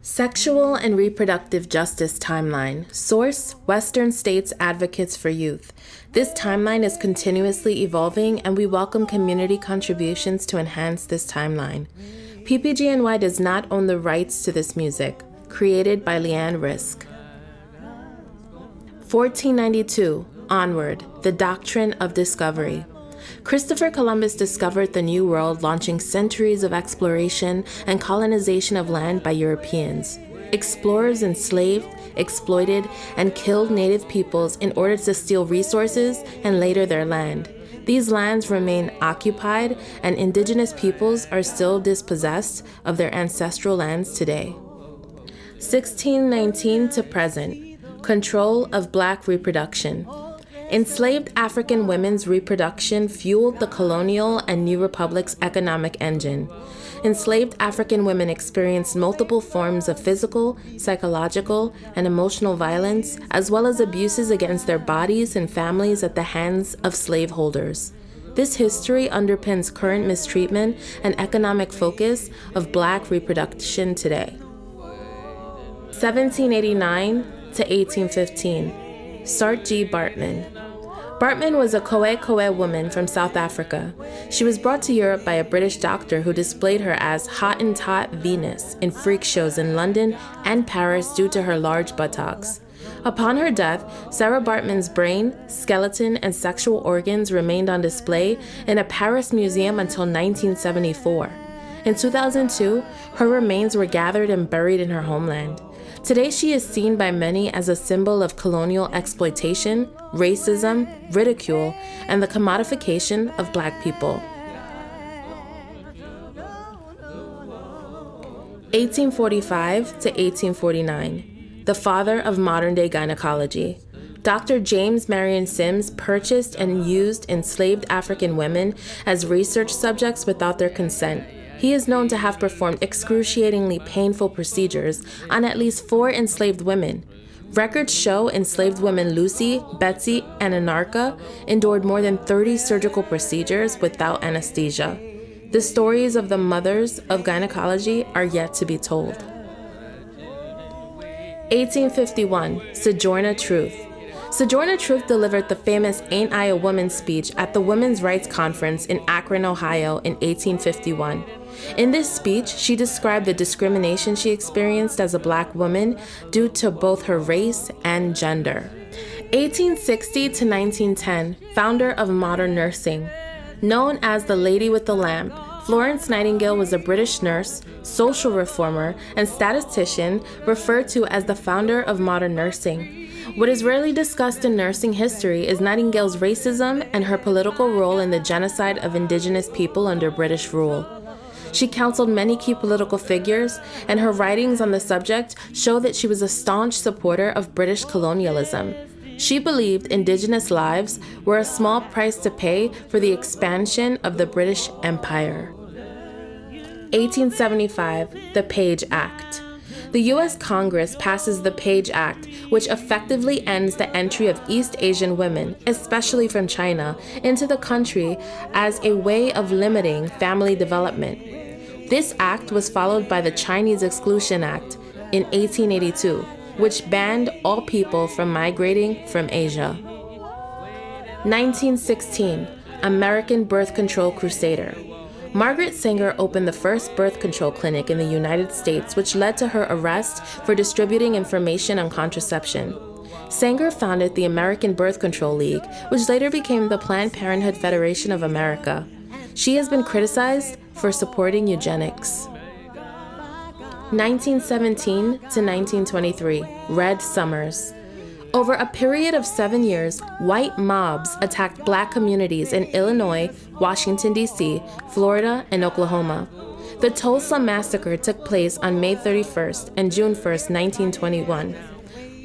Sexual and Reproductive Justice Timeline. Source: Western States Advocates for Youth. This timeline is continuously evolving, and we welcome community contributions to enhance this timeline. PPGNY does not own the rights to this music. Created by Leanne Risk. 1492. Onward. The Doctrine of Discovery. Christopher Columbus discovered the New World, launching centuries of exploration and colonization of land by Europeans. Explorers enslaved, exploited, and killed native peoples in order to steal resources and later their land. These lands remain occupied, and indigenous peoples are still dispossessed of their ancestral lands today. 1619 to present. Control of Black reproduction. Enslaved African women's reproduction fueled the colonial and new republic's economic engine. Enslaved African women experienced multiple forms of physical, psychological, and emotional violence, as well as abuses against their bodies and families at the hands of slaveholders. This history underpins current mistreatment and economic focus of Black reproduction today. 1789 to 1815. Saartjie Baartman. Baartman was a Khoe woman from South Africa. She was brought to Europe by a British doctor who displayed her as Hottentot Venus in freak shows in London and Paris due to her large buttocks. Upon her death, Sarah Baartman's brain, skeleton, and sexual organs remained on display in a Paris museum until 1974. In 2002, her remains were gathered and buried in her homeland. Today, she is seen by many as a symbol of colonial exploitation, racism, ridicule, and the commodification of Black people. 1845 to 1849. The father of modern-day gynecology. Dr. James Marion Sims purchased and used enslaved African women as research subjects without their consent. He is known to have performed excruciatingly painful procedures on at least 4 enslaved women. Records show enslaved women Lucy, Betsy, and Anarcha endured more than 30 surgical procedures without anesthesia. The stories of the mothers of gynecology are yet to be told. 1851. Sojourner Truth. Sojourner Truth delivered the famous Ain't I a Woman speech at the Women's Rights Conference in Akron, Ohio in 1851. In this speech, she described the discrimination she experienced as a Black woman due to both her race and gender. 1860 to 1910, founder of modern nursing. Known as the Lady with the Lamp, Florence Nightingale was a British nurse, social reformer, and statistician referred to as the founder of modern nursing. What is rarely discussed in nursing history is Nightingale's racism and her political role in the genocide of indigenous people under British rule. She counseled many key political figures, and her writings on the subject show that she was a staunch supporter of British colonialism. She believed indigenous lives were a small price to pay for the expansion of the British Empire. 1875, the Page Act. The U.S. Congress passes the Page Act, which effectively ends the entry of East Asian women, especially from China, into the country as a way of limiting family development. This act was followed by the Chinese Exclusion Act in 1882, which banned all people from migrating from Asia. 1916, American Birth Control Crusader. Margaret Sanger opened the first birth control clinic in the United States, which led to her arrest for distributing information on contraception. Sanger founded the American Birth Control League, which later became the Planned Parenthood Federation of America. She has been criticized for supporting eugenics. 1917 to 1923, Red Summers. Over a period of 7 years, white mobs attacked Black communities in Illinois, Washington, D.C., Florida, and Oklahoma. The Tulsa Massacre took place on May 31st and June 1st, 1921.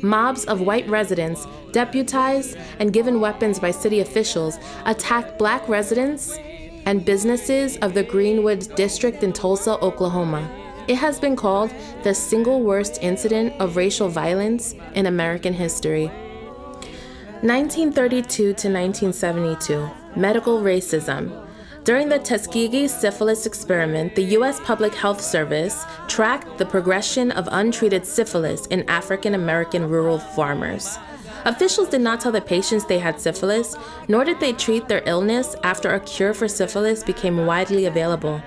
Mobs of white residents, deputized and given weapons by city officials, attacked Black residents and businesses of the Greenwood District in Tulsa, Oklahoma. It has been called the single worst incident of racial violence in American history. 1932 to 1972, medical racism. During the Tuskegee syphilis experiment, the U.S. Public Health Service tracked the progression of untreated syphilis in African American rural farmers. Officials did not tell the patients they had syphilis, nor did they treat their illness after a cure for syphilis became widely available.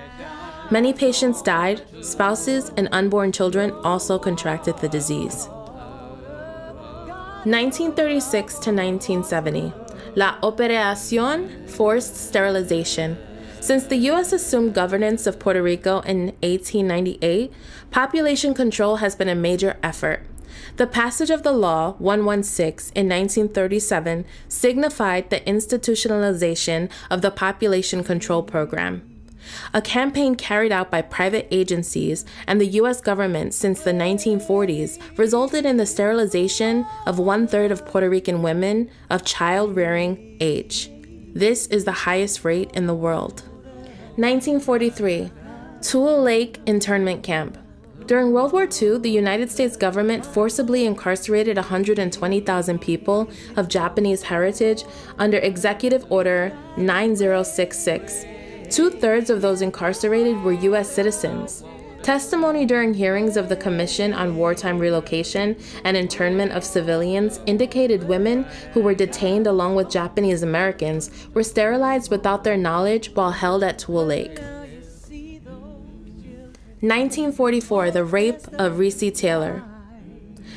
Many patients died. Spouses and unborn children also contracted the disease. 1936 to 1970. La Operación Forced Sterilization. Since the U.S. assumed governance of Puerto Rico in 1898, population control has been a major effort. The passage of the Law 116 in 1937 signified the institutionalization of the Population Control Program. A campaign carried out by private agencies and the U.S. government since the 1940s resulted in the sterilization of 1/3 of Puerto Rican women of child-rearing age. This is the highest rate in the world. 1943. TULE Lake Internment Camp. During World War II, the United States government forcibly incarcerated 120,000 people of Japanese heritage under Executive Order 9066. 2/3 of those incarcerated were U.S. citizens. Testimony during hearings of the Commission on Wartime Relocation and Internment of Civilians indicated women who were detained along with Japanese Americans were sterilized without their knowledge while held at TULE Lake. 1944, the rape of Reese Taylor.